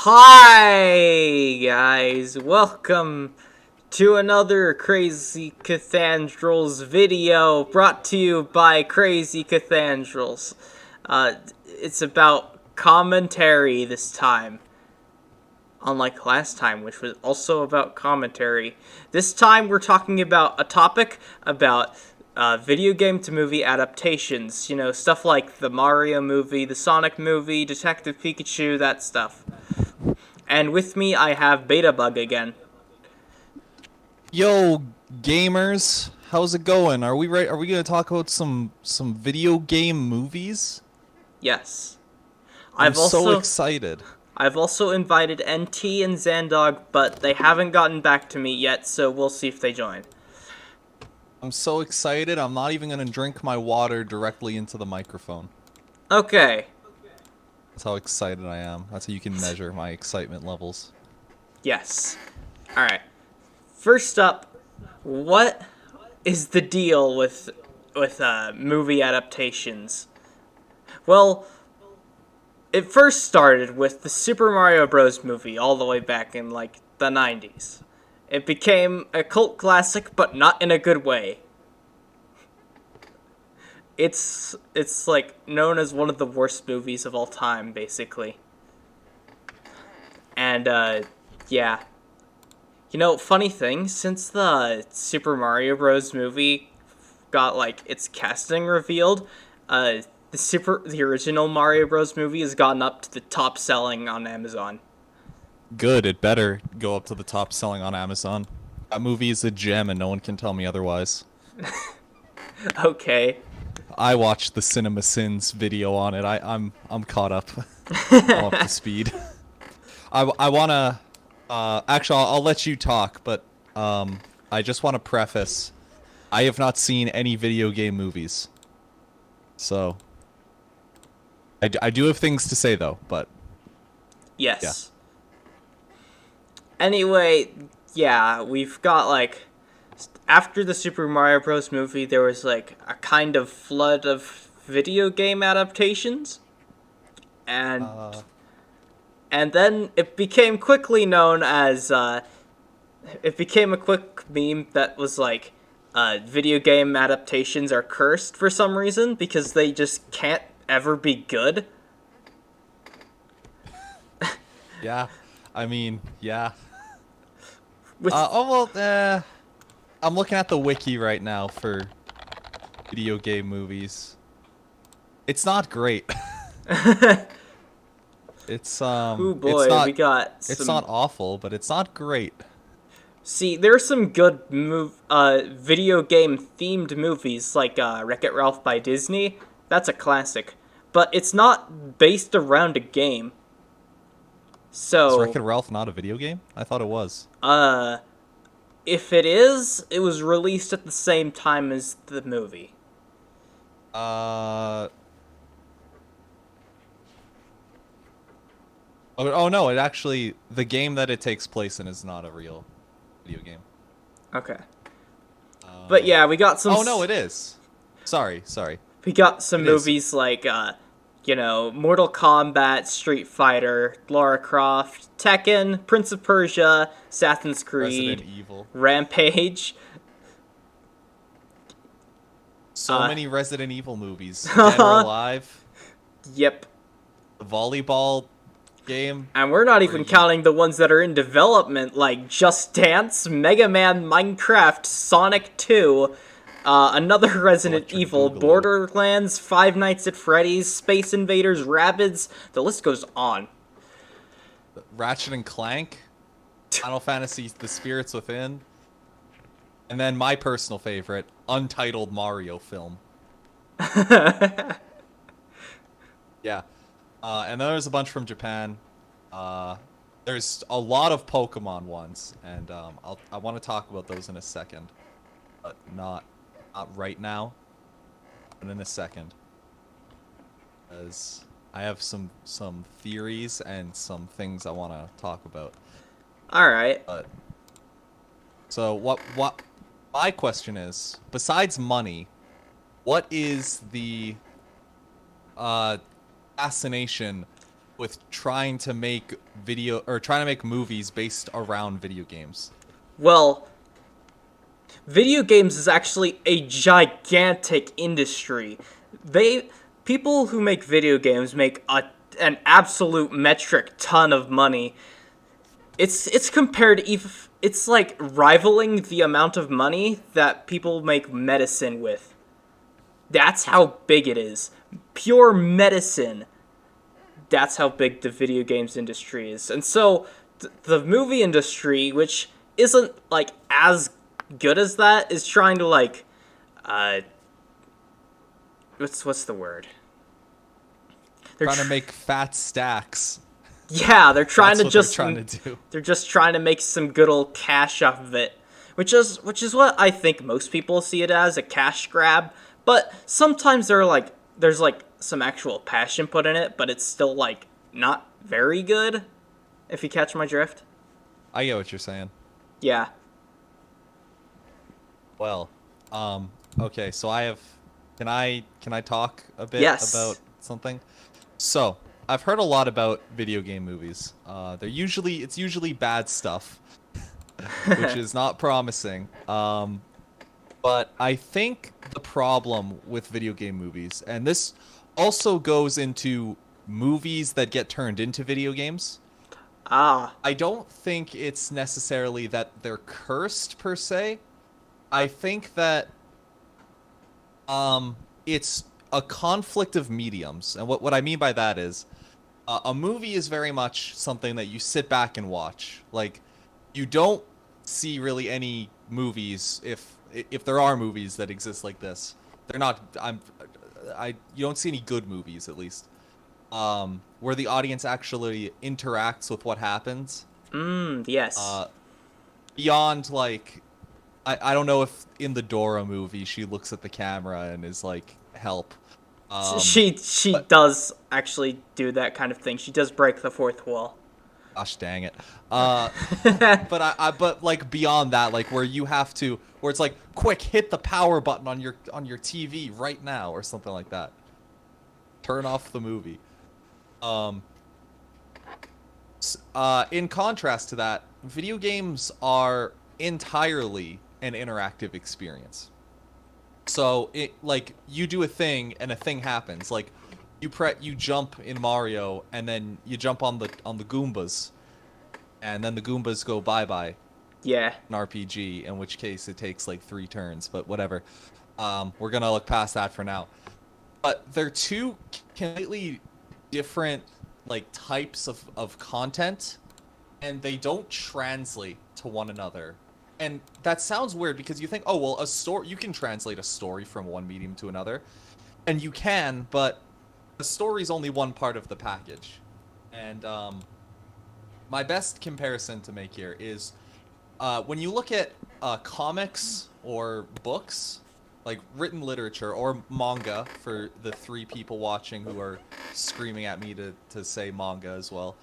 Hi guys, welcome to another Crazy Cathandrals video brought to you by Crazy Cathandrals. It's about commentary this time. Unlike last time, which was also about commentary. This time we're talking about a topic about video game to movie adaptations. You know, stuff like the Mario movie, the Sonic movie, Detective Pikachu, that stuff. And with me, I have Betabug again. Yo, gamers, how's it going? Are we right? Are we gonna talk about some video game movies? Yes. I'm so excited. I've also invited NT and Xandog, but they haven't gotten back to me yet, so we'll see if they join. I'm so excited. I'm not even gonna drink my water directly into the microphone. Okay. That's how excited I am. That's how you can measure my excitement levels. Yes. Alright. First up, what is the deal with movie adaptations? Well, it first started with the Super Mario Bros. Movie all the way back in, like, the 90s. It became a cult classic, but not in a good way. It's like known as one of the worst movies of all time, basically. And yeah. You know, funny thing, since the Super Mario Bros. Movie got like its casting revealed, the original Mario Bros. Movie has gotten up to the top selling on Amazon. Good. It better go up to the top selling on Amazon. That movie is a gem, and no one can tell me otherwise. Okay. I watched the Cinema Sins video on it. I'm caught up. I'm up to speed. I wanna actually I'll let you talk, but I just want to preface I have not seen any video game movies. So I do have things to say though, but Yes. Yeah. Anyway, yeah, we've got like after the Super Mario Bros. Movie, there was like a kind of flood of video game adaptations, and then it became quickly known as it became a quick meme that was like video game adaptations are cursed for some reason because they just can't ever be good. Yeah. I mean, yeah. With I'm looking at the wiki right now for video game movies. It's not great. It's oh boy, it's not, we got it's some... not awful, but it's not great. See, there's some good video game themed movies like Wreck-It Ralph by Disney. That's a classic, but it's not based around a game. So Is Wreck-It Ralph not a video game? I thought it was. If it is, it was released at the same time as the movie. Oh no, it actually, the game that it takes place in is not a real video game. Okay. But yeah, we got some... Oh no, it is. Sorry. We got some It movies like, you know, Mortal Kombat, Street Fighter, Lara Croft, Tekken, Prince of Persia, Assassin's Creed, Resident Evil. Rampage. So many Resident Evil movies. Dead or Alive. Yep. The volleyball game. And we're not even counting the ones that are in development, like Just Dance, Mega Man, Minecraft, Sonic 2, another Resident Evil, Borderlands, Five Nights at Freddy's, Space Invaders, Rabbids, the list goes on. Ratchet and Clank. Final Fantasy, The Spirits Within. And then my personal favorite, Untitled Mario film. Yeah. And then there's a bunch from Japan. There's a lot of Pokemon ones, and I want to talk about those in a second, but not right now, but in a second, as I have some theories and some things I want to talk about. All right. So what my question is, besides money, what is the fascination with trying to make movies based around video games? Well, video games is actually a gigantic industry. People who make video games make an absolute metric ton of money. It's compared it's like rivaling the amount of money that people make medicine with. That's how big it is. Pure medicine. That's how big the video games industry is. And so the movie industry, which isn't like as good as that, is trying to like what's the word? Trying to make fat stacks. Yeah, they're trying That's to what just they're trying to do. they're just trying to make some good old cash off of it, which is what I think most people see it as, a cash grab. But sometimes there's like some actual passion put in it, but it's still like not very good. If you catch my drift. I get what you're saying. Yeah. Well, okay, so can I talk a bit Yes. about something? So, I've heard a lot about video game movies. It's usually bad stuff, which is not promising. But I think the problem with video game movies, and this also goes into movies that get turned into video games. I don't think it's necessarily that they're cursed per se. I think that it's a conflict of mediums. And what I mean by that is a movie is very much something that you sit back and watch. Like, you don't see really any movies, if there are movies that exist like this. They're not you don't see any good movies, at least, where the audience actually interacts with what happens. Yes. Beyond, like, I don't know if in the Dora movie she looks at the camera and is like, help. She does actually do that kind of thing. She does break the fourth wall. Gosh dang it. But like beyond that, like where it's like, quick, hit the power button on your TV right now or something like that. Turn off the movie. In contrast to that, video games are entirely an interactive experience. So like, you do a thing and a thing happens. Like, you jump in Mario and then you jump on the Goombas, and then the Goombas go bye-bye. Yeah. An RPG, in which case it takes like 3 turns, but whatever. We're gonna look past that for now. But they're two completely different like types of content, and they don't translate to one another. And that sounds weird because you think, oh well, you can translate a story from one medium to another, and you can, but the story's only one part of the package. And my best comparison to make here is when you look at comics or books, like written literature or manga, for the 3 people watching who are screaming at me to say manga as well.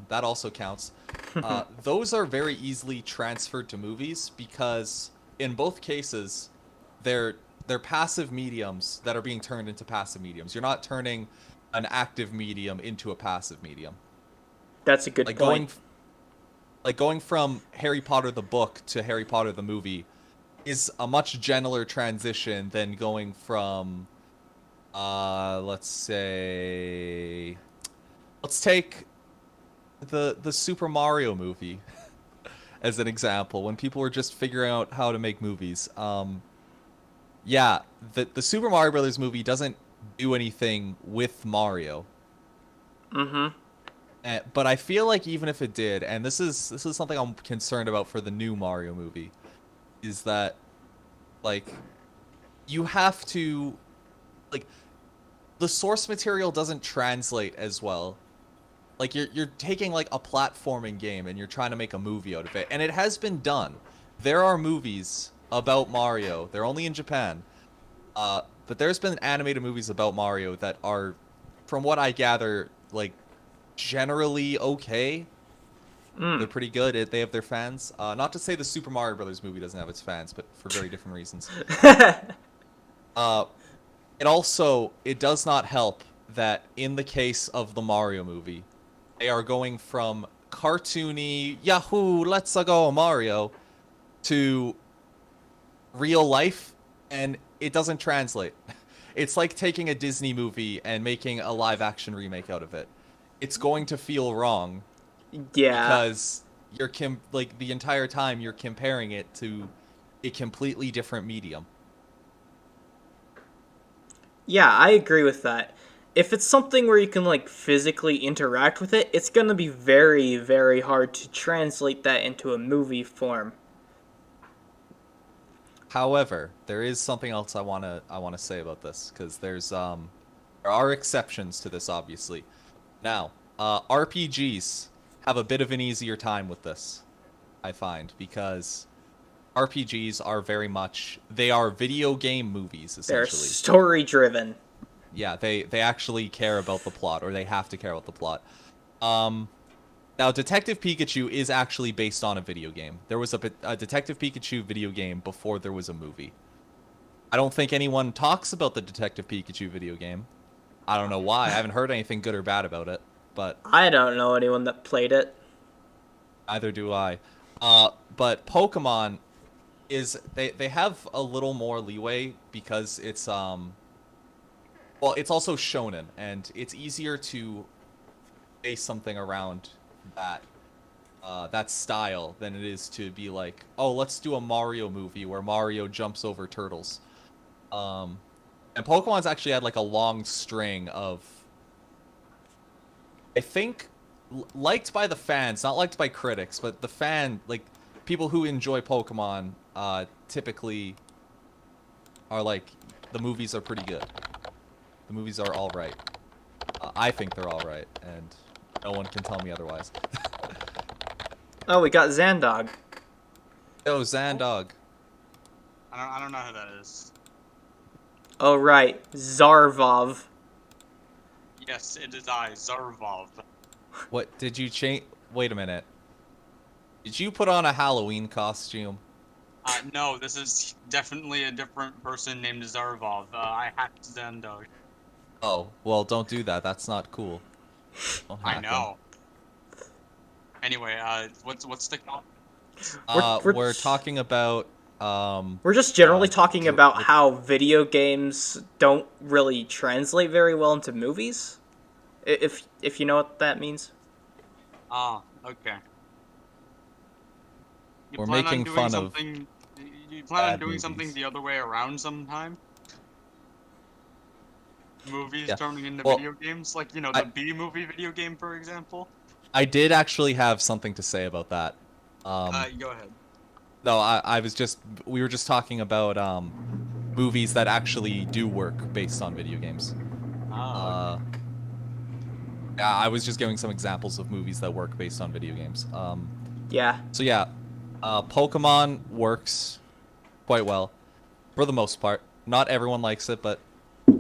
That also counts. Those are very easily transferred to movies because in both cases, they're passive mediums that are being turned into passive mediums. You're not turning an active medium into a passive medium. That's a good point. Going from Harry Potter the book to Harry Potter the movie is a much gentler transition than going from, let's take the Super Mario movie as an example, when people were just figuring out how to make movies. Yeah, the Super Mario Brothers movie doesn't do anything with Mario. But I feel like even if it did, and this is something I'm concerned about for the new Mario movie, is that, like, you have to, like, the source material doesn't translate as well. Like, you're taking like a platforming game and you're trying to make a movie out of it, and it has been done. There are movies about Mario. They're only in Japan. But there's been animated movies about Mario that are, from what I gather, like, generally okay. They're pretty good. They have their fans. Not to say the Super Mario Brothers movie doesn't have its fans, but for very different reasons. It does not help that in the case of the Mario movie, they are going from cartoony, Yahoo, let's go Mario, to real life, and it doesn't translate. It's like taking a Disney movie and making a live action remake out of it. It's going to feel wrong Yeah. because you're like the entire time you're comparing it to a completely different medium. Yeah, I agree with that. If it's something where you can like physically interact with it, it's gonna be very, very hard to translate that into a movie form. However, there is something else I wanna say about this because there are exceptions to this, obviously. Now, RPGs have a bit of an easier time with this, I find, because RPGs are they are video game movies, They're essentially. story driven. Yeah, they actually care about the plot, or they have to care about the plot. Now, Detective Pikachu is actually based on a video game. There was a Detective Pikachu video game before there was a movie. I don't think anyone talks about the Detective Pikachu video game. I don't know why. I haven't heard anything good or bad about it, but I don't know anyone that played it. neither do I. But Pokemon they have a little more leeway because it's it's also shonen, and it's easier to base something around that that style than it is to be like, oh, let's do a Mario movie where Mario jumps over turtles. And Pokemon's actually had like a long string of, I think, liked by the fans, not liked by critics, but people who enjoy Pokemon typically are like, the movies are pretty good. The movies are all right. I think they're all right, and no one can tell me otherwise. Oh, we got Xandog. Yo, Xandog. I don't know who that is. Oh, right. Zarvov. Yes, it is I, Zarvov. What did you change? Wait a minute. Did you put on a Halloween costume? No, this is definitely a different person named Zarvov. I hacked Xandog. Oh, well, don't do that. That's not cool. Don't I hack know. Anyway, what's the call? We're talking about We're just generally Uh, talking about how video games don't really translate very well into movies. If you know what that means. Ah, okay. You We're plan on making doing fun of something, You plan on bad doing something movies. the other way around sometime? Movies Yeah. turning into Well, video games? Like, you know, I- the B-movie video game, for example? I did actually have something to say about that. Go ahead. No, we were just talking about movies that actually do work based on video games. Oh, Yeah, I was just giving some examples of movies that work based on video games. Yeah. So yeah, Pokemon works quite well for the most part. Not everyone likes it, but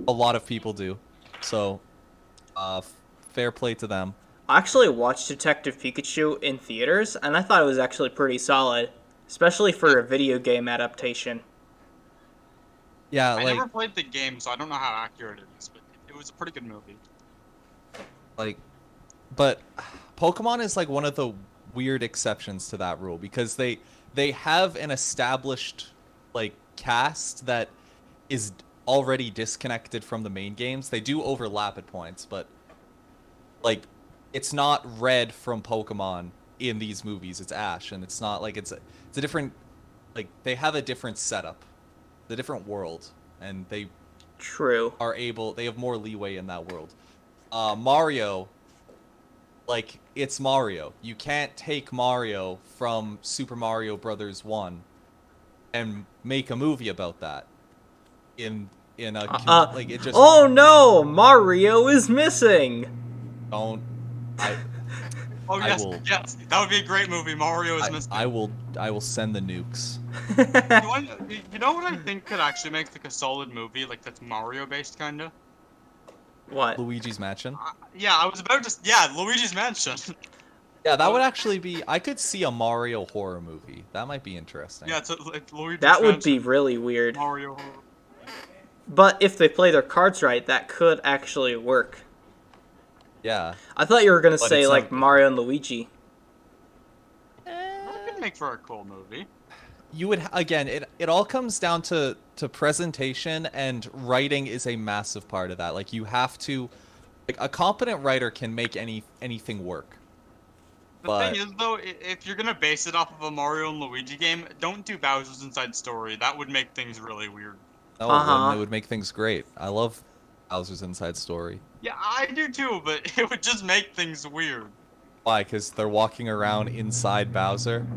a lot of people do. So, fair play to them. I actually watched Detective Pikachu in theaters, and I thought it was actually pretty solid, especially for a video game adaptation. Yeah, I like never played the game, so I don't know how accurate it is, but it was a pretty good movie. but Pokemon is like one of the weird exceptions to that rule because they have an established like cast that is already disconnected from the main games. They do overlap at points, but like it's not Red from Pokemon in these movies. It's Ash, and it's not like it's a different, like they have a different setup, the different world, and they True. have more leeway in that world. Mario, like it's Mario. You can't take Mario from Super Mario Brothers 1 and make a movie about that. Like it just Oh no! Mario is missing! don't. I Oh I yes, will- yes, that would be a great movie. Mario is missing. I will send the nukes. You know what I think could actually make like a solid movie, like that's Mario based kinda? What? Luigi's Mansion. Yeah, I was about to. Yeah, Luigi's Mansion. Yeah, that would actually be. I could see a Mario horror movie. That might be interesting. Yeah, it's like Luigi's That would be Mansion, really weird. Mario. But if they play their cards right, that could actually work. Yeah. I thought you were gonna But say it's like not- Mario and Luigi. That could make for a cool movie. You would again. It all comes down to presentation, and writing is a massive part of that. Like you have to, like a competent writer can make anything work. The thing is, though, if you're gonna base it off of a Mario and Luigi game, don't do Bowser's Inside Story. That would make things really weird. No, Uh-huh. it would make things great. I love Bowser's Inside Story. Yeah, I do too, but it would just make things weird. Why? Because they're walking around inside Bowser.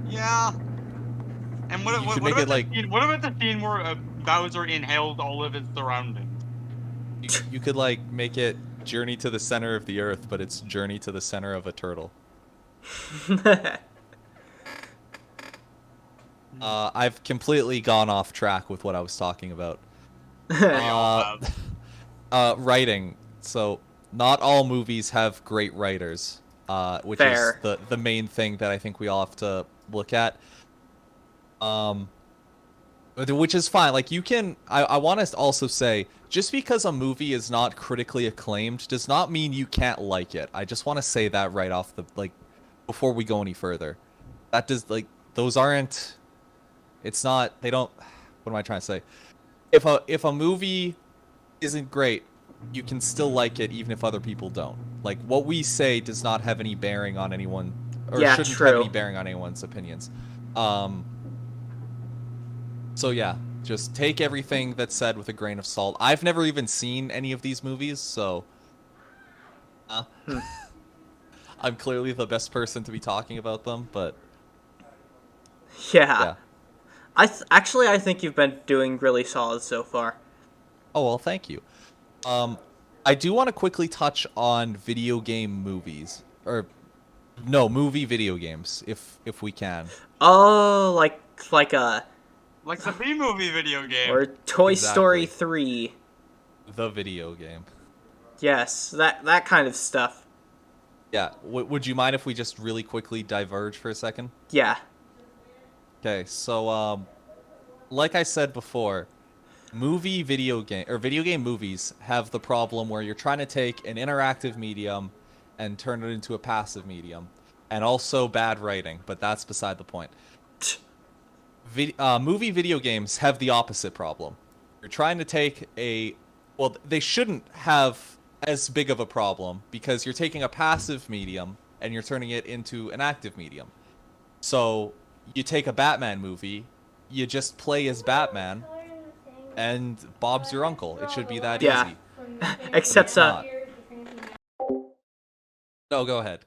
Yeah. And You what could make it about like- the scene? What about the scene where Bowser inhaled all of his surroundings? You could like make it Journey to the Center of the Earth, but it's Journey to the Center of a Turtle. I've completely gone off track with what I was talking about. They all have. Writing. So not all movies have great writers, which Fair. is the main thing that I think we all have to look at. Which is fine. Like you can. I want to also say, just because a movie is not critically acclaimed does not mean you can't like it. I just want to say that right off the before we go any further. That does those aren't. It's not. They don't. What am I trying to say? If a movie isn't great, you can still like it even if other people don't. Like what we say does not have any bearing on anyone, or Yeah, shouldn't true. have any bearing on anyone's opinions. So yeah, just take everything that's said with a grain of salt. I've never even seen any of these movies, so I'm clearly the best person to be talking about them. But Yeah. yeah. Actually, I think you've been doing really solid so far. Oh well, thank you. I do want to quickly touch on video game movies, or no, movie video games, if we can. Oh, like a Like the B-movie video game. or Toy Story Exactly. 3. The video game. Yes, that kind of stuff. Yeah. Would you mind if we just really quickly diverge for a second? Yeah. Okay, so like I said before, video game movies have the problem where you're trying to take an interactive medium and turn it into a passive medium, and also bad writing, but that's beside the point. Movie video games have the opposite problem. You're trying to take they shouldn't have as big of a problem because you're taking a passive medium and you're turning it into an active medium. So you take a Batman movie, you just play as Batman, and Bob's your uncle. It should be that Yeah. easy. Except It's not. uh, No, go ahead.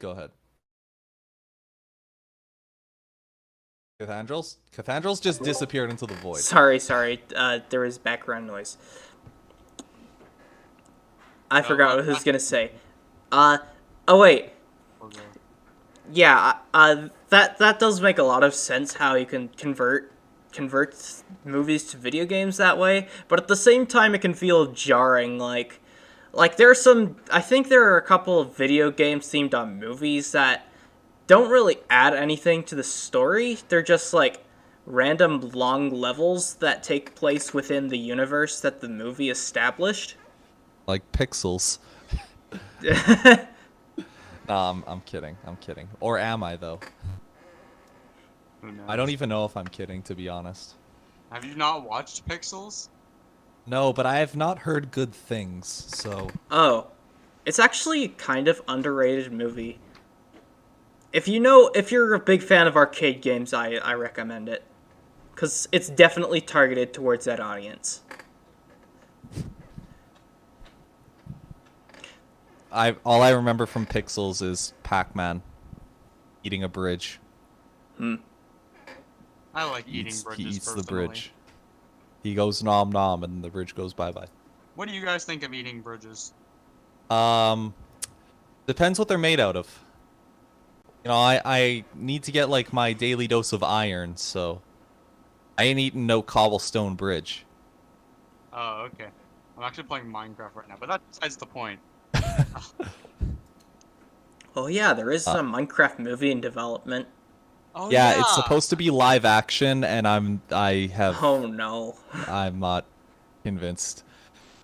Cathandrals just disappeared into the void. Sorry. There was background noise. I forgot what I was gonna say. Oh wait. Okay. Yeah. That does make a lot of sense how you can convert movies to video games that way, but at the same time it can feel jarring. Like there's I think there are a couple of video games themed on movies that don't really add anything to the story. They're just like random long levels that take place within the universe that the movie established. Like Pixels. I'm kidding. Or am I, though? Who knows? I don't even know if I'm kidding, to be honest. Have you not watched Pixels? No, but I have not heard good things, so... Oh, it's actually kind of underrated movie. If you're a big fan of arcade games, I recommend it. Because it's definitely targeted towards that audience. All I remember from Pixels is Pac-Man eating a bridge. I like eating He bridges eats the personally. bridge. He goes nom nom, and the bridge goes bye-bye. What do you guys think of eating bridges? Depends what they're made out of. You know, I need to get, like, my daily dose of iron, so... I ain't eating no cobblestone bridge. Oh, okay. I'm actually playing Minecraft right now, but that's besides the point. Oh yeah, there is a Minecraft movie in development. Oh Yeah, it's supposed to be live action, and I'm Oh no. not convinced.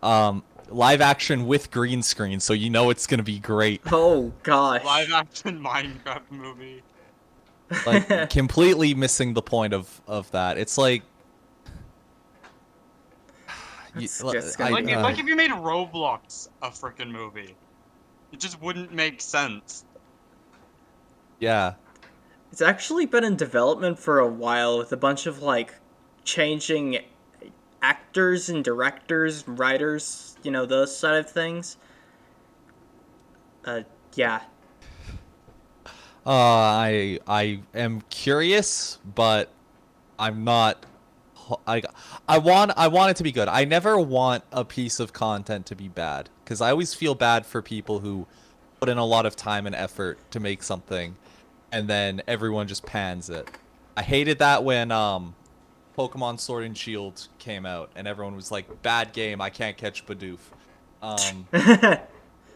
Live action with green screen, so you know it's gonna be great. Oh gosh. Live action Minecraft movie. Like completely missing the point of that. It's like. Like if you made Roblox a freaking movie, it just wouldn't make sense. Yeah. It's actually been in development for a while with a bunch of, like, changing actors and directors, writers, you know, those side of things. Yeah. I am curious, but I'm not. I want it to be good. I never want a piece of content to be bad, because I always feel bad for people who put in a lot of time and effort to make something, and then everyone just pans it. I hated that when Pokemon Sword and Shield came out, and everyone was like, "Bad game, I can't catch Bidoof."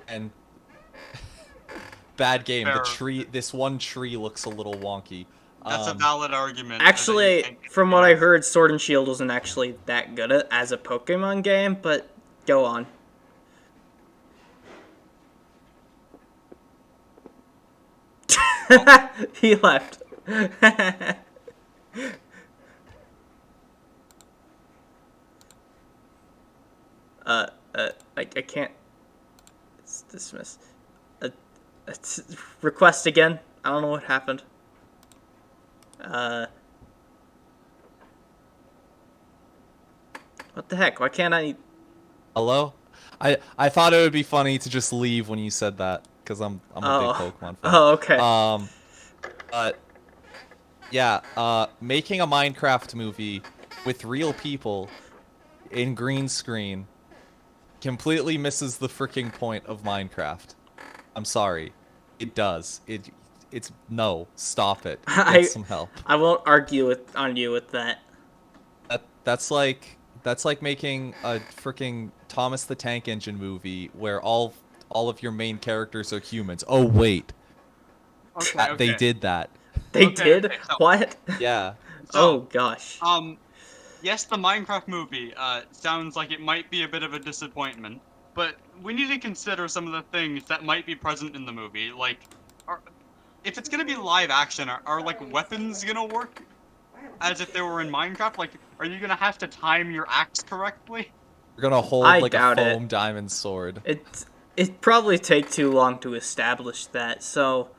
And bad game. Fair. The tree, this one tree looks a little wonky. That's a valid argument. Actually, from what I heard, Sword and Shield wasn't actually that good as a Pokemon game, but go on. He left. I can't. It's dismiss. Request again. I don't know what happened. What the heck? Why can't I? Hello? I thought it would be funny to just leave when you said that, because I'm a big Pokemon fan. Oh, okay. But yeah, making a Minecraft movie with real people in green screen completely misses the freaking point of Minecraft. I'm sorry. It does. It's no, stop it. Get some help. I won't argue on you with that. That's like making a freaking Thomas the Tank Engine movie where all of your main characters are humans. Oh wait. Okay. They did that. They did? Okay, so- What? Yeah. Oh gosh. Yes, the Minecraft movie sounds like it might be a bit of a disappointment, but we need to consider some of the things that might be present in the movie. Like, if it's gonna be live action, are like weapons gonna work as if they were in Minecraft? Like, are you gonna have to time your axe correctly? You're gonna hold I like a doubt it. foam diamond sword. It'd probably take too long to establish that, so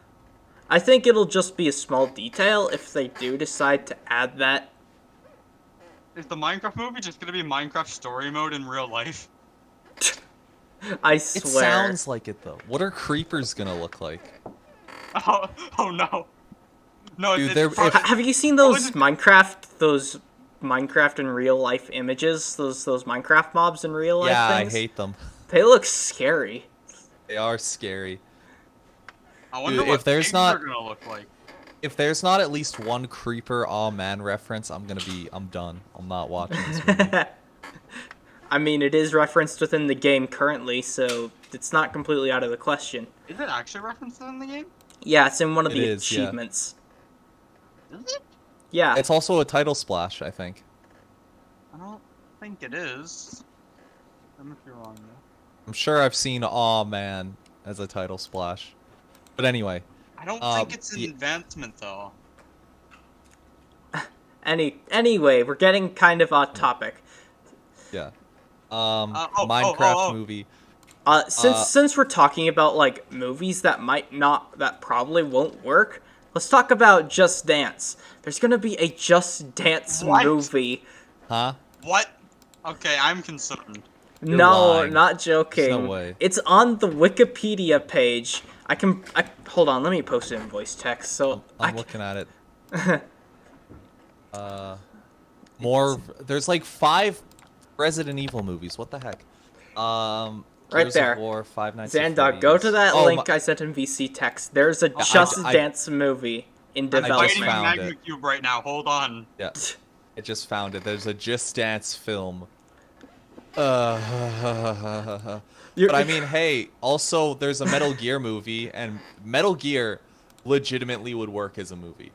I think it'll just be a small detail if they do decide to add that. Is the Minecraft movie just gonna be Minecraft story mode in real life? I It swear. sounds like it though. What are creepers gonna look like? Oh no. No, Dude, Have you seen those Minecraft in real life images? Those Minecraft mobs in real life Yeah, things? I hate them. They look scary. They are scary. I wonder Dude, what if there's pigs not- are gonna look like. If there's not at least one creeper aw man reference, I'm done. I'm not watching this movie. I mean, it is referenced within the game currently, so it's not completely out of the question. Is it actually referenced in the game? Yeah, it's in one of It the is, yeah. achievements. Is it? Yeah. It's also a title splash, I think. I don't think it is. I might be wrong though. I'm sure I've seen aw man as a title splash. But anyway, I don't think it's an advancement though. Anyway, we're getting kind of off topic. yeah. oh, Minecraft movie. Since we're talking about like movies that probably won't work, let's talk about Just Dance. There's gonna be a Just Dance What? movie. Huh? What? Okay, I'm concerned. No, lying. not joking. There's no way. It's on the Wikipedia page. Hold on, let me post it in voice text. So I'm looking at it. There's like 5 Resident Evil movies. What the heck? Right Gears there. Of War, Five Nights at Xandog, go Freddy's. to that Oh, link I sent in VC text. There's a Just Dance movie in I'm development. fighting found Magma it. Cube right now. Hold on. Yeah, I just found it. There's a Just Dance film. But I mean, hey, also there's a Metal Gear movie, and Metal Gear legitimately would work as a movie.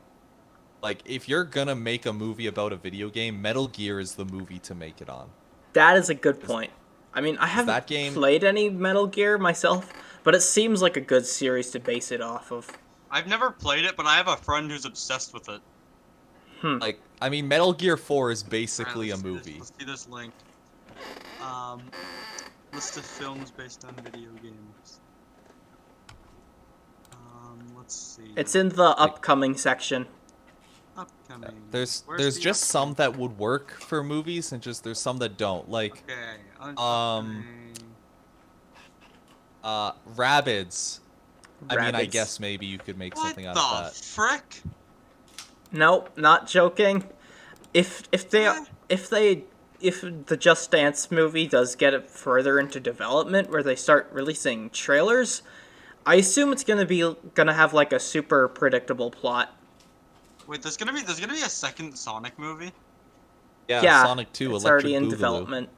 Like, if you're gonna make a movie about a video game, Metal Gear is the movie to make it on. That is a good point. I mean, I haven't that game- played any Metal Gear myself, but it seems like a good series to base it off of. I've never played it, but I have a friend who's obsessed with it. Like, I mean, Metal Gear 4 is basically a Alright, movie. Let's see this linked. List of films based on video games. Let's see. It's in the upcoming section. Upcoming. There's Where's the just some upcoming? that would work for movies, and just there's some that don't. Like, Okay. Rabbids. I mean, I Rabbids. guess maybe you could make What something out the of that. frick? Nope, not joking. If the Just Dance movie does get it further into development, where they start releasing trailers, I assume it's gonna have like a super predictable plot. Wait, there's gonna be a second Sonic movie? Yeah, Sonic 2, it's Electric already in Boogaloo. development.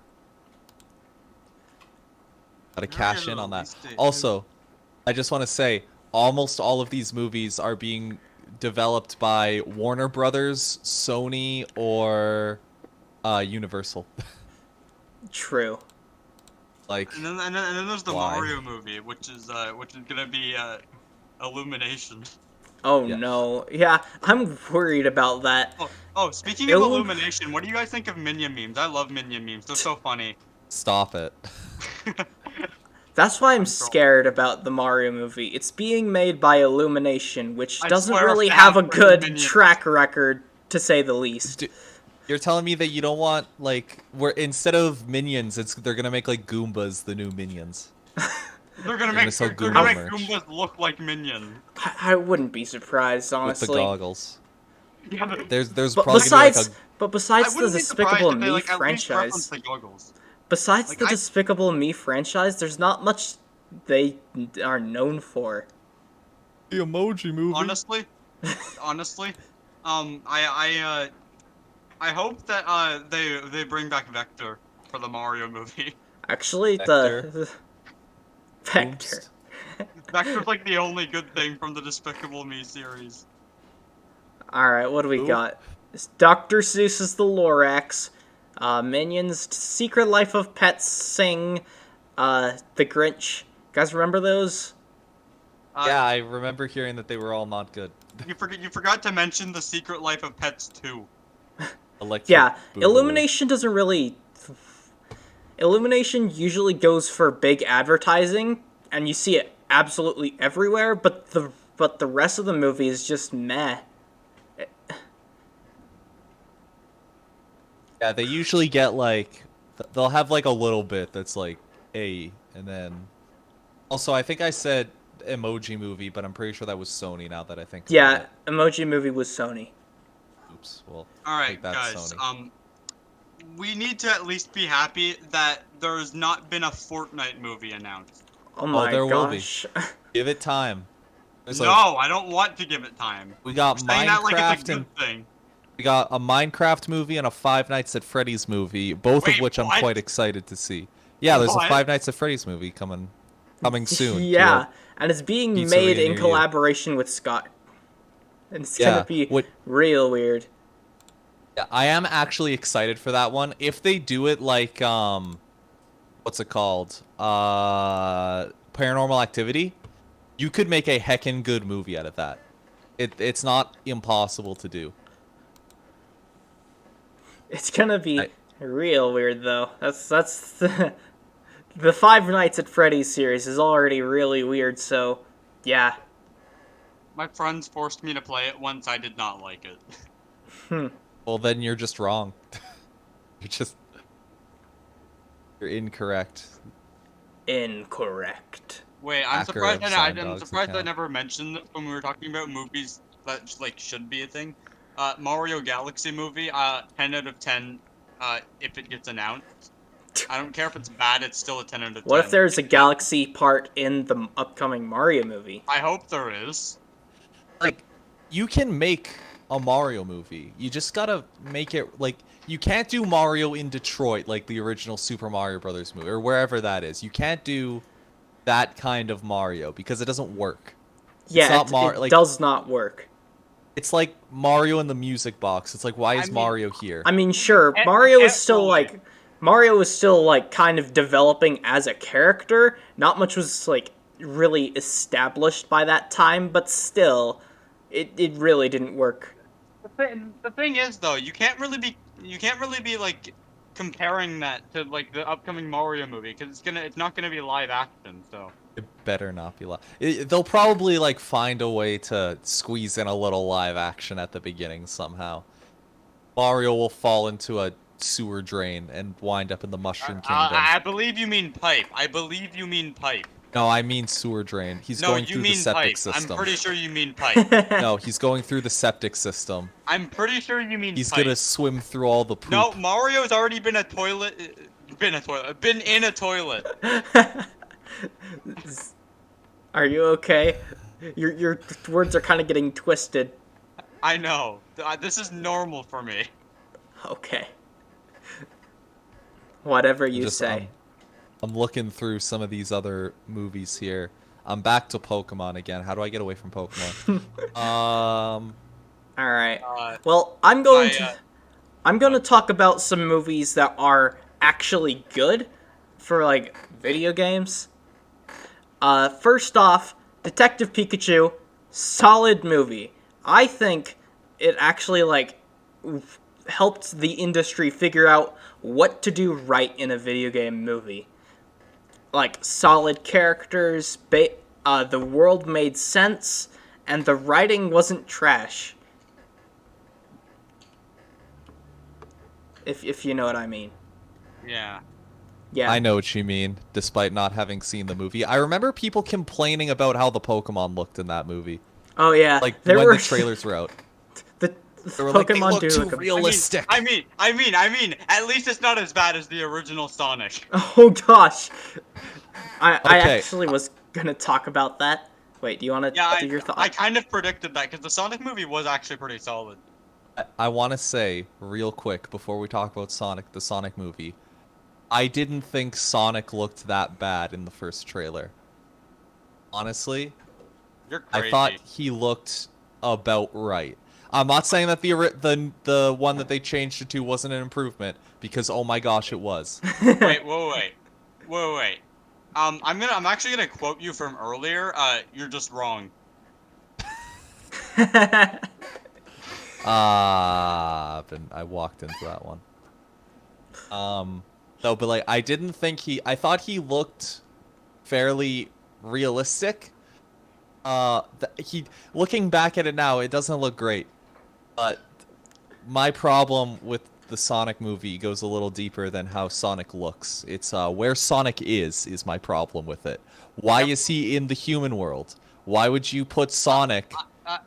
Gotta Very cash in little on that. release date. Also, I just want to say, almost all of these movies are being developed by Warner Brothers, Sony, or Universal. True. Like, And then there's the Why? Mario movie, which is gonna be Illumination. Oh Yeah. no. Yeah, I'm worried about that. Oh, speaking of Illum- Illumination, what do you guys think of Minion memes? I love Minion memes. They're so funny. stop it. That's why I'm scared about the Mario movie. It's being made by Illumination, which I doesn't swear really if they have a have good Minions- track record, to say the least. You're telling me that you don't want, like, where instead of Minions, they're gonna make, like, Goombas the new Minions. They're gonna gonna make sell they're gonna make Goomba merch. Goombas look like Minion. I wouldn't be surprised, With honestly. the goggles. Yeah, but There's But probably besides, gonna but I besides the wouldn't be surprised Despicable if they Me like at least reference franchise, the goggles. besides Like, the I- Despicable Me franchise, there's not much they are known for. be a the emoji movie. Honestly, I hope that they bring back Vector for the Mario movie. Actually, Vector. the Vector. Oops. Vector's like the only good thing from the Despicable Me series. All right, what do we Who? got? It's Dr. Seuss's The Lorax, Minions, Secret Life of Pets Sing, The Grinch. Guys, remember those? Yeah, I remember hearing that they were all not good. You forgot to mention the Secret Life of Pets 2. Electric Yeah, Boogaloo. Illumination doesn't really. Illumination usually goes for big advertising, and you see it absolutely everywhere. But the rest of the movie is just meh. Yeah, they usually get like they'll have like a little bit that's like and then also I think I said Emoji Movie, but I'm pretty sure that was Sony now that I think. Yeah, Emoji Movie was Sony. Oops. Well. All right, think that's guys. Sony. We need to at least be happy that there's not been a Fortnite movie announced. Oh my there will be. gosh. Give it time. There's No, I don't want to give it time. we got Saying that like Minecraft it's a and good thing. we got a Minecraft movie and a Five Nights at Freddy's movie, both Wait, of which I'm what? quite excited to see. Yeah, there's What? a Five Nights at Freddy's movie coming soon. to Yeah, a- and it's being pizzeria made near in you. collaboration with Scott. And it's Yeah, gonna be what- real weird. Yeah, I am actually excited for that one. If they do it like what's it called? Paranormal Activity, you could make a heckin' good movie out of that. It's not impossible to do. It's gonna be real weird though. That's the Five Nights at Freddy's series is already really weird. So yeah. My friends forced me to play it once. I did not like it. Well, then you're just wrong. You're incorrect. Incorrect. Wait, I'm Hacker surprised of that Xandog's I'm surprised I account. never mentioned this when we were talking about movies that like should be a thing. Mario Galaxy movie, 10 out of 10. If it gets announced, I don't care if it's bad. It's still a 10 out of 10. What if there's a Galaxy part in the upcoming Mario movie? I hope there is. Like, you can make a Mario movie. You just gotta make it like you can't do Mario in Detroit like the original Super Mario Brothers movie or wherever that is. You can't do that kind of Mario because it doesn't work. Yeah, not it does not work. It's like Mario in the music box. It's like, why is I mean- Mario here? I mean, sure, It- Mario it is still will like Mario was still like kind of developing as a character. Not much was like really established by that time, but still, it really didn't work. The thing is, though, you can't really be like comparing that to like the upcoming Mario movie because it's not gonna be live action. So It better not be live. They'll probably like find a way to squeeze in a little live action at the beginning somehow. Mario will fall into a sewer drain and wind up in the Mushroom Kingdom. I believe you mean pipe. I believe you mean pipe. No, I mean sewer drain. He's No, going you through the mean septic pipe. system. I'm pretty sure you mean pipe. No, he's going through the septic system. I'm pretty sure you mean He's pipe. gonna swim through all the poop. No, Mario's already been in a toilet. Are you okay? Your words are kind of getting twisted. I know. This is normal for me. Okay. Whatever you Just, say. I'm looking through some of these other movies here. I'm back to Pokemon again. How do I get away from Pokemon? All right. Uh, Well, I'm going to talk about some movies that are actually good for like video games. First off, Detective Pikachu, solid movie. I think it actually like helped the industry figure out what to do right in a video game movie. Like solid characters, the world made sense, and the writing wasn't trash. If you know what I mean. yeah. Yeah. I know what you mean, despite not having seen the movie. I remember people complaining about how the Pokemon looked in that movie. Oh yeah. Like, there when were the trailers were out. the They were like, they Pokemon look do too look. realistic. I mean, at least it's not as bad as the original Sonic. Oh gosh. I Okay. actually was gonna talk about that. Wait, do you want to Yeah, do your thought? I kind of predicted that because the Sonic movie was actually pretty solid. I want to say, real quick, before we talk about Sonic, the Sonic movie, I didn't think Sonic looked that bad in the first trailer. Honestly, You're crazy. I thought he looked about right. I'm not saying that the one that they changed it to wasn't an improvement, because oh my gosh, it was. Wait. I'm actually gonna quote you from earlier. You're just wrong. I walked into that one. No, but like I didn't think I thought he looked fairly realistic. Looking back at it now, it doesn't look great. But my problem with the Sonic movie goes a little deeper than how Sonic looks. It's where Sonic is my problem with it. Why is he in the human world? Why would you put Sonic?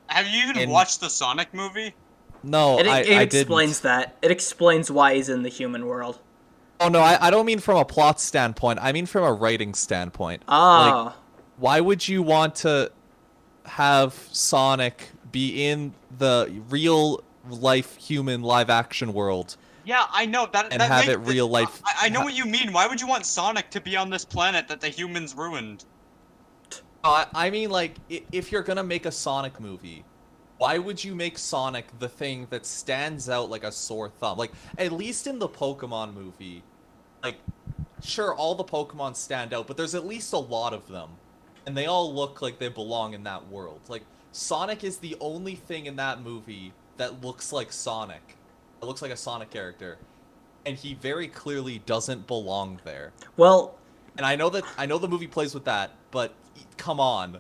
Have you even in- watched the Sonic movie? No, it I explains didn't. that. It explains why he's in the human world. Oh no, I don't mean from a plot standpoint. I mean from a writing standpoint. Oh. Like, why would you want to have Sonic be in the real life human live action world Yeah, I know that. and that have makes it real life? I know what you mean. Why would you want Sonic to be on this planet that the humans ruined? I mean, like, if you're gonna make a Sonic movie, why would you make Sonic the thing that stands out like a sore thumb? Like, at least in the Pokemon movie, like, sure, all the Pokemon stand out, but there's at least a lot of them. And they all look like they belong in that world. Like, Sonic is the only thing in that movie that looks like Sonic. It looks like a Sonic character. And he very clearly doesn't belong there. Well, And I know the movie plays with that, but come on.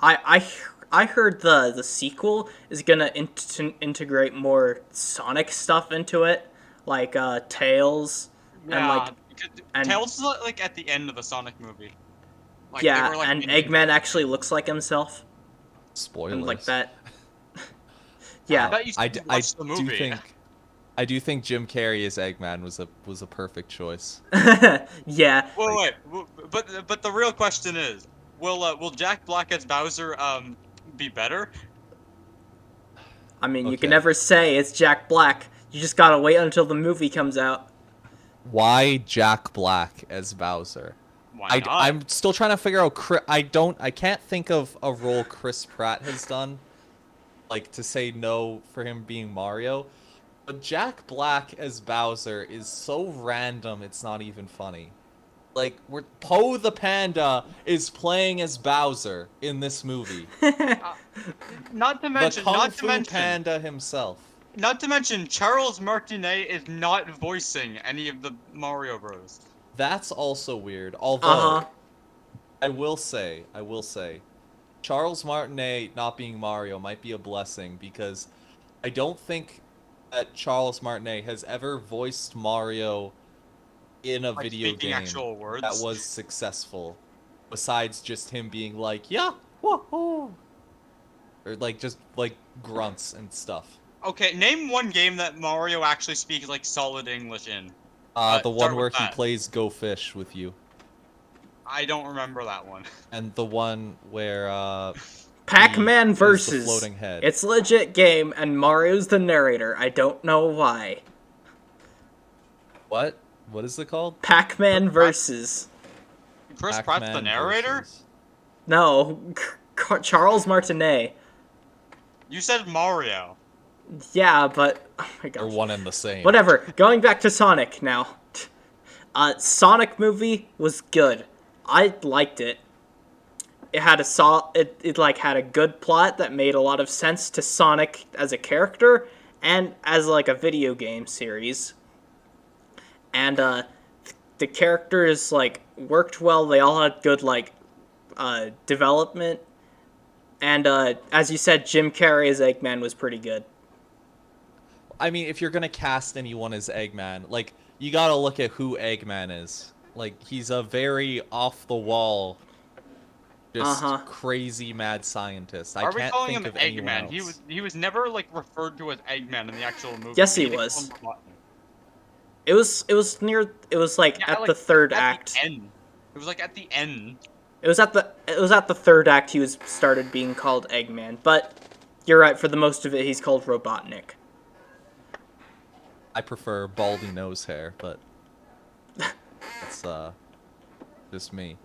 I heard the sequel is gonna integrate more Sonic stuff into it, like Tails and like and- Tails is like at the end of the Sonic movie. Like, yeah, they were, like, and minions. Eggman actually looks like himself Spoilers. and like that. Yeah, thought you said you watched the movie. I do think Jim Carrey as Eggman was a perfect choice. yeah. Wait, but the real question is, will Jack Black as Bowser be better? I mean, you Okay. can never say it's Jack Black. You just gotta wait until the movie comes out. Why Jack Black as Bowser? Why not? I'm still trying to figure out. I can't think of a role Chris Pratt has done, like to say no for him being Mario. But Jack Black as Bowser is so random, it's not even funny. Like, Poe the Panda is playing as Bowser in this movie. Not to The mention, Kung not to Fu mention, Panda himself. not to mention, Charles Martinet is not voicing any of the Mario Bros. That's also weird. Although, Uh-huh. I will say, Charles Martinet not being Mario might be a blessing because I don't think that Charles Martinet has ever voiced Mario in a Like video speaking game actual words. that was successful, besides just him being like, yeah, woohoo, or like just like grunts and stuff. Okay, name one game that Mario actually speaks like solid English in. The Start one with where he that. plays Go Fish with you, I don't remember that one. and the one where Pac-Man he is versus. the floating head. It's a legit game, and Mario's the narrator. I don't know why. What? What is it called? Pac-Man versus. Chris Pratt's the Pac-Man narrator? versus- No, Charles Martinet. You said Mario. Yeah, but oh my They're gosh. one and the same. Whatever. Going back to Sonic now. Sonic movie was good. I liked it. It had it like had a good plot that made a lot of sense to Sonic as a character and as like a video game series. And the characters like worked well. They all had good like development. And as you said, Jim Carrey as Eggman was pretty good. I mean, if you're gonna cast anyone as Eggman, like, you gotta look at who Eggman is. Like, he's a very off-the-wall, just crazy mad scientist. I Are we can't calling think him of anyone Eggman? else. He was never like referred to as Eggman in the actual movie. Yes, he They call was. him Robotnik. It was like Yeah, at the third at the act. end. It was like at the end. It was at the third act he was started being called Eggman, but you're right, for the most of it he's called Robotnik. I prefer baldy nose hair, but that's just me.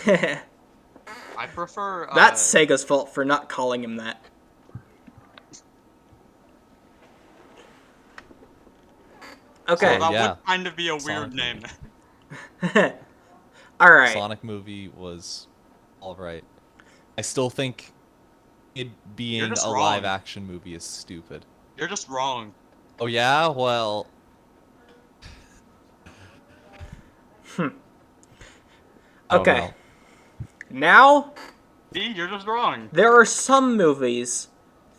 I prefer. That's Sega's fault for not calling him that. Okay. So that Yeah. would kind of be a Sonic weird name. Alright. Sonic movie was alright. I still think it being just a wrong. live-action movie is stupid. You're just wrong. Oh yeah? Well... Oh, Okay. well. Now, See, you're just wrong. there are some movies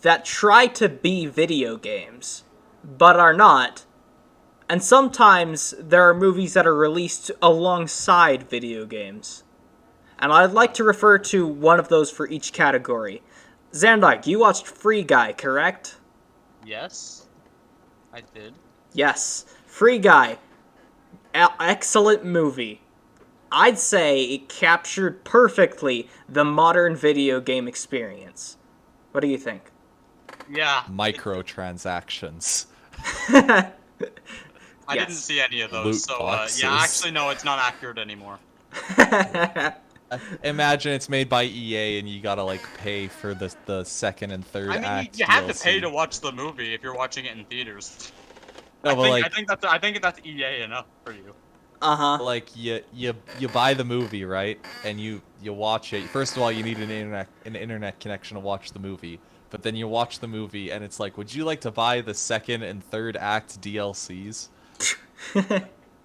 that try to be video games, but are not. And sometimes there are movies that are released alongside video games. And I'd like to refer to one of those for each category. Xandog, you watched Free Guy, correct? Yes, I did. Yes. Free Guy. Excellent movie. I'd say it captured perfectly the modern video game experience. What do you think? Yeah. Microtransactions. I Yes. didn't see any of those, Loot so boxes. yeah, actually no, it's not accurate anymore. Imagine it's made by EA and you gotta like pay for the second and third I mean, act. you have to DLC. pay to watch the movie if you're watching it in theaters. No, I but think, like, I think that's EA enough for you. Uh-huh. like you buy the movie, right? And you watch it. First of all, you need an internet connection to watch the movie. But then you watch the movie and it's like, would you like to buy the second and third act DLCs?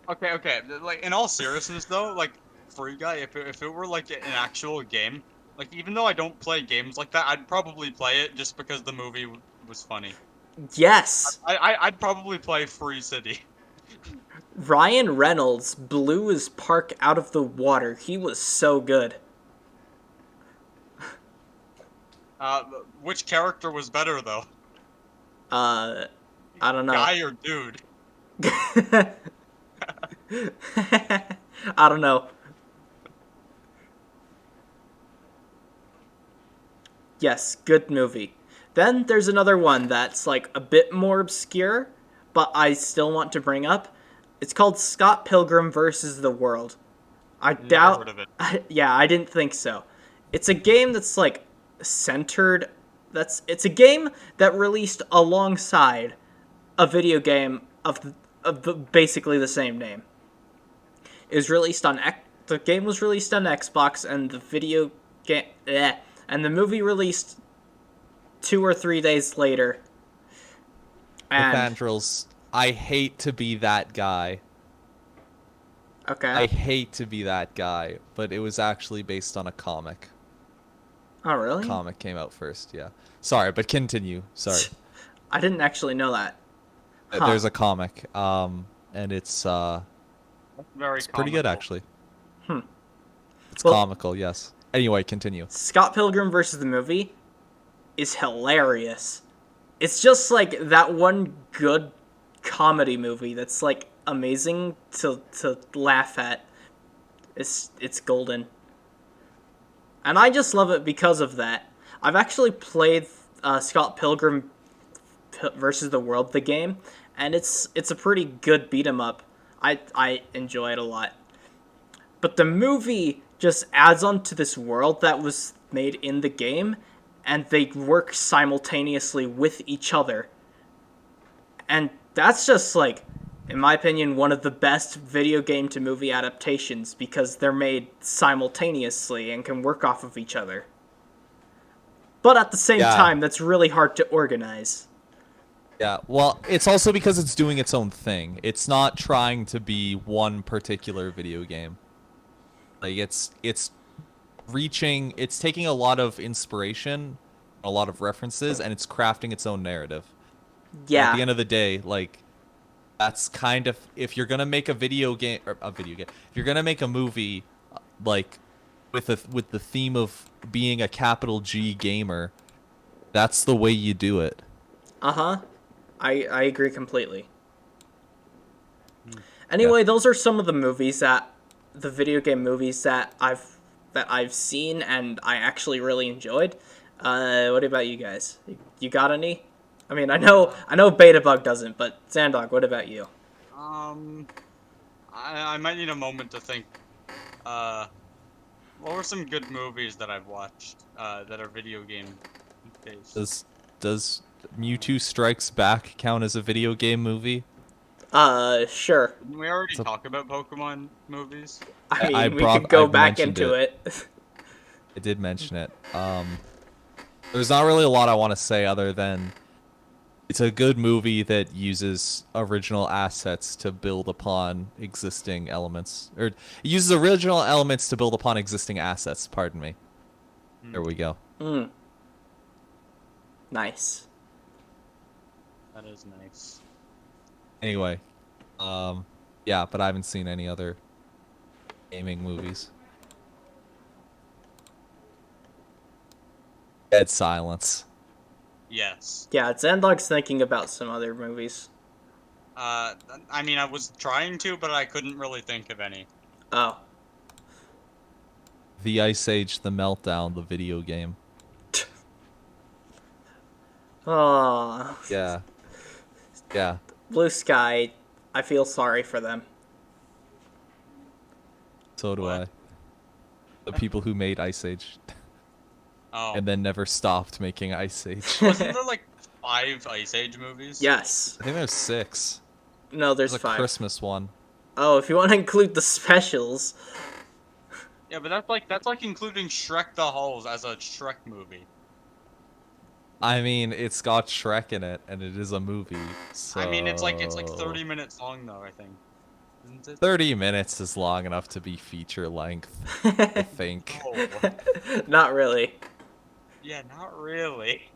Okay. Like in all seriousness though, like Free Guy, if it were like an actual game, like even though I don't play games like that, I'd probably play it just because the movie was funny. Yes. I'd probably play Free City. Ryan Reynolds blew his park out of the water. He was so good. Which character was better though? I don't know. Guy or dude? I don't know. Yes, good movie. Then there's another one that's like a bit more obscure, but I still want to bring up. It's called Scott Pilgrim versus the World. I doubt. heard of it. Yeah, I didn't think so. It's a game that's like centered. It's a game that released alongside a video game basically the same name. It was released on the game was released on Xbox, and the video game and the movie released 2 or 3 days later. And Cathandrels, I hate to be that guy. okay. I hate to be that guy, but it was actually based on a comic. Oh, really? Comic came out first, yeah. Sorry, but continue. Sorry. I didn't actually know that. Huh. There's a comic, and it's pretty good actually. It's Well, comical, yes. Anyway, continue. Scott Pilgrim versus the movie is hilarious. It's just like that one good comedy movie that's like amazing to laugh at. It's golden. And I just love it because of that. I've actually played Scott Pilgrim versus the World, the game, and it's a pretty good beat 'em up. I enjoy it a lot. But the movie just adds on to this world that was made in the game, and they work simultaneously with each other. And that's just, like, in my opinion, one of the best video game to movie adaptations, because they're made simultaneously and can work off of each other. But at the same time, that's really hard to organize. Yeah, well, it's also because it's doing its own thing. It's not trying to be one particular video game. Like, it's taking a lot of inspiration, a lot of references, and it's crafting its own narrative. Yeah. And at the end of the day, like, that's kind of, if you're gonna make if you're gonna make a movie, like, with the theme of being a capital G gamer, that's the way you do it. Uh-huh. I agree completely. Anyway, those are some of the video game movies that I've seen and I actually really enjoyed. What about you guys? You got any? I mean, I know Betabug doesn't, but Xandog, what about you? I might need a moment to think. What were some good movies that I've watched that are video game based? Does Mewtwo Strikes Back count as a video game movie? Sure. Didn't we already talk about Pokemon movies? I mean, we could go back into it. I did mention it. There's not really a lot I want to say other than it's a good movie that uses original assets to build upon existing elements. Or it uses original elements to build upon existing assets, pardon me. There we go. Nice. That is nice. Anyway, yeah, but I haven't seen any other gaming movies. Dead silence. Yes. Yeah, Xandog's thinking about some other movies. I mean, I was trying to, but I couldn't really think of any. Oh. The Ice Age, The Meltdown, the video game. Oh. Yeah. Yeah. Blue Sky, I feel sorry for them. So do I. The people who made Ice Age. Oh. And then never stopped making Ice Age. Wasn't there like 5 Ice Age movies? Yes. I think there's 6. No, there's a 5. Christmas one. Oh, if you want to include the specials. Yeah, but that's like including Shrek the Halls as a Shrek movie. I mean, it's got Shrek in it, and it is a movie. So... I mean, it's like 30 minutes long though, I think. Isn't it? 30 minutes is long enough to be feature length, I think. Oh. Not really. Yeah, not really.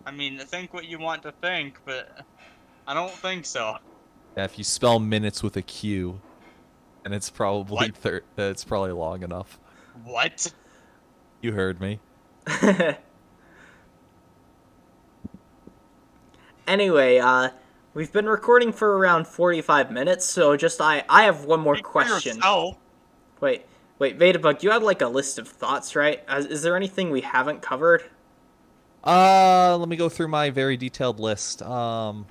I mean, think what you want to think, but I don't think so. Yeah, if you spell minutes with a Q, and it's probably it's probably long enough. What? You heard me. Anyway, we've been recording for around 45 minutes, so just I have one more question. Wait, Betabug, you had like a list of thoughts, right? Is there anything we haven't covered? Let me go through my very detailed list. The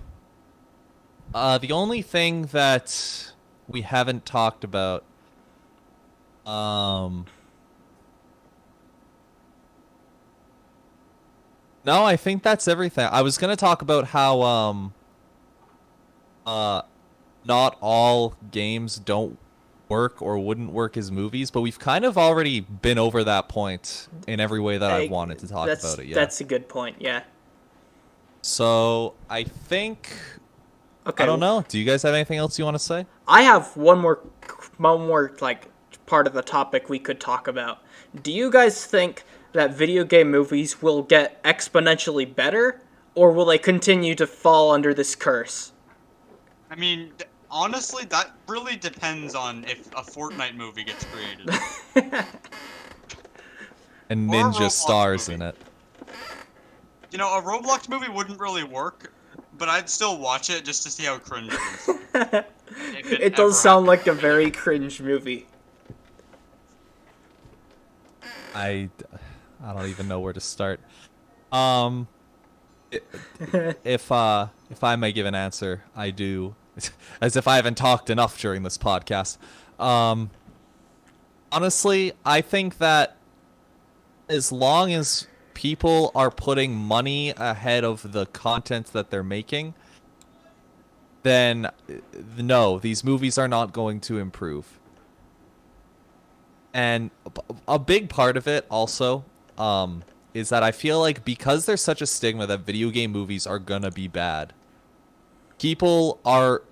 only thing that we haven't talked about, No, I think that's everything. I was gonna talk about how not all games don't work or wouldn't work as movies, but we've kind of already been over that point in every way that I've wanted to talk about it. Yeah. That's a good point. Yeah. So I think Okay. I don't know. Do you guys have anything else you want to say? I have one more like part of the topic we could talk about. Do you guys think that video game movies will get exponentially better, or will they continue to fall under this curse? I mean, honestly, that really depends on if a Fortnite movie gets created. And Or a Ninja Roblox stars movie. in it. You know, a Roblox movie wouldn't really work, but I'd still watch it just to see how cringe it is. If It ever does sound happened. like a very cringe movie. I don't even know where to start. Um, if I may give an answer, I do, as if I haven't talked enough during this podcast. Honestly, I think that as long as people are putting money ahead of the content that they're making, then no, these movies are not going to improve. And a big part of it also is that I feel like because there's such a stigma that video game movies are gonna be bad, people are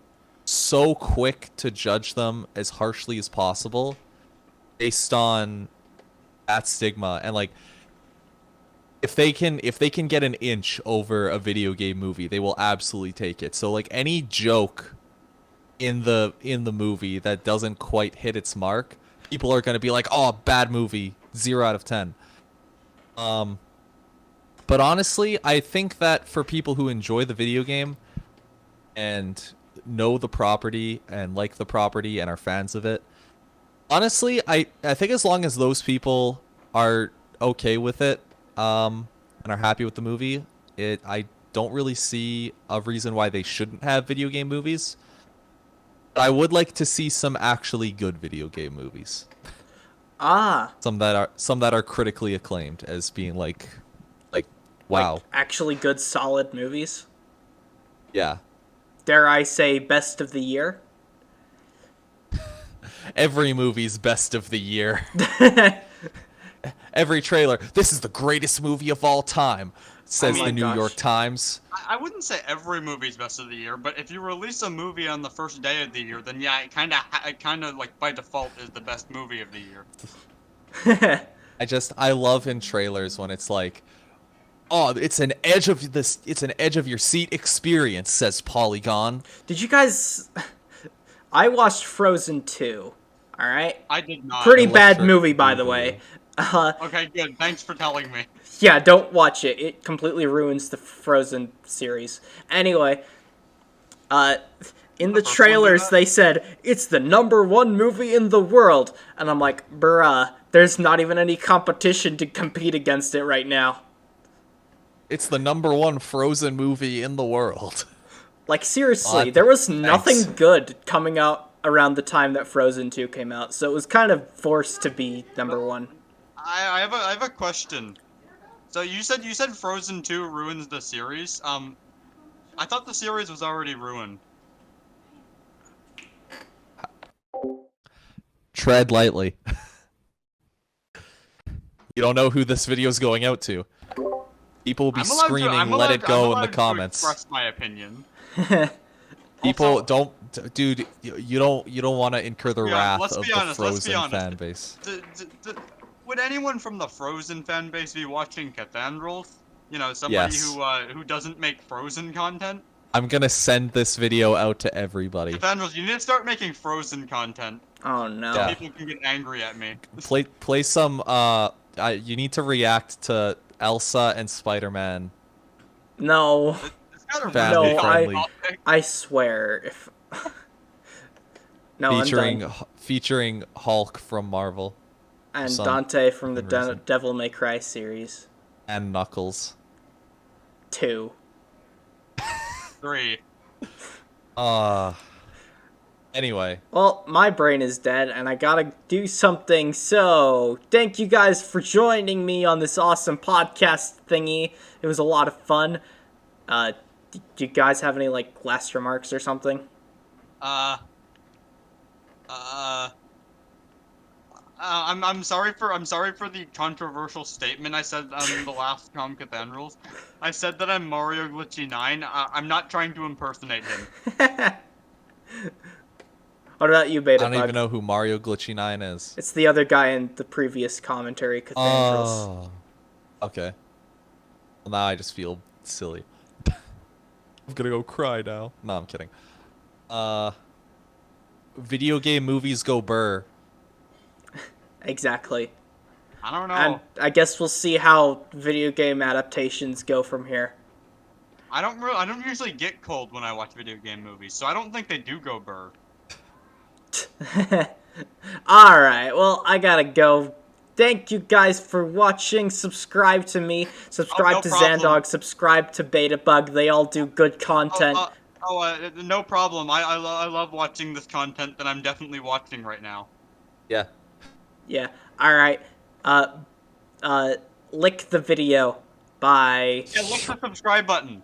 so quick to judge them as harshly as possible based on that stigma. And like, if they can get an inch over a video game movie, they will absolutely take it. So like any joke in the movie that doesn't quite hit its mark, people are going to be like, "Oh, bad movie, 0 out of 10." But honestly, I think that for people who enjoy the video game and know the property and like the property and are fans of it, honestly, I think as long as those people are okay with it, and are happy with the movie, I don't really see a reason why they shouldn't have video game movies. But I would like to see some actually good video game movies. Ah, Some that are critically acclaimed as being like wow. like actually good, solid movies. Yeah. Dare I say, best of the year? Every movie's best of the year. Every trailer, this is the greatest movie of all time, says my the New gosh. York Times. I wouldn't say every movie's best of the year, but if you release a movie on the first day of the year, then yeah, it kind of like by default is the best movie of the year. I love in trailers when it's like, "Oh, it's an edge of your seat experience," says Polygon. Did you guys... I watched Frozen 2, alright? I did not. Pretty love bad Frozen movie, by 2, the way. Okay, good. Thanks for telling me. Yeah, don't watch it. It completely ruins the Frozen series. Anyway, in the first one do trailers, that? they said, it's the #1 movie in the world. And I'm like, bruh, there's not even any competition to compete against it right now. It's the #1 Frozen movie in the world. Like, seriously, Odd. there was nothing Thanks. good coming out around the time that Frozen 2 came out, so it was kind of forced to be #1. I have a question. So you said Frozen 2 ruins the series. I thought the series was already ruined. Tread lightly. You don't know who this video's going out to. People will be screaming, "Let it go" in the comments. To express my opinion. People Also- don't, dude. You don't want to incur the Yeah, wrath let's of be the honest, let's be Frozen honest. fan base. Would anyone from the Frozen fan base be watching Cathandrals? You know, somebody Yes. who doesn't make Frozen content. I'm gonna send this video out to everybody. Cathandrals, you need to start making Frozen content. Oh, no. Yeah. People can get angry at me. Play some. You need to react to Elsa and Spider-Man. No. It's got a Family really friendly. topic. I swear, if... No, I'm done. Featuring Hulk from Marvel And some Dante from the reason. Devil May Cry series. and Knuckles. 2. 3. Anyway, Well, my brain is dead, and I gotta do something, so thank you guys for joining me on this awesome podcast thingy. It was a lot of fun. Do you guys have any, like, last remarks or something? I'm sorry for the controversial statement I said on the last Cathedrals. I said that I'm Mario Glitchy 9. I'm not trying to impersonate him. What about you, I don't Betabug? even know who Mario Glitchy 9 is. It's the other guy in the previous commentary, Cathedrals. Oh. Okay. Well, now I just feel silly. I'm gonna go cry now. No, I'm kidding. Video game movies go burr. Exactly. I don't know. And I guess we'll see how video game adaptations go from here. I don't usually get cold when I watch video game movies, so I don't think they do go burr. Alright, well, I gotta go. Thank you guys for watching. Subscribe to me. Subscribe no to problem. Xandog. Subscribe to Betabug. They all do good content. No problem. I love watching this content that I'm definitely watching right now. Yeah. Yeah. Alright. Lick the video. Bye. Yeah, look the subscribe button.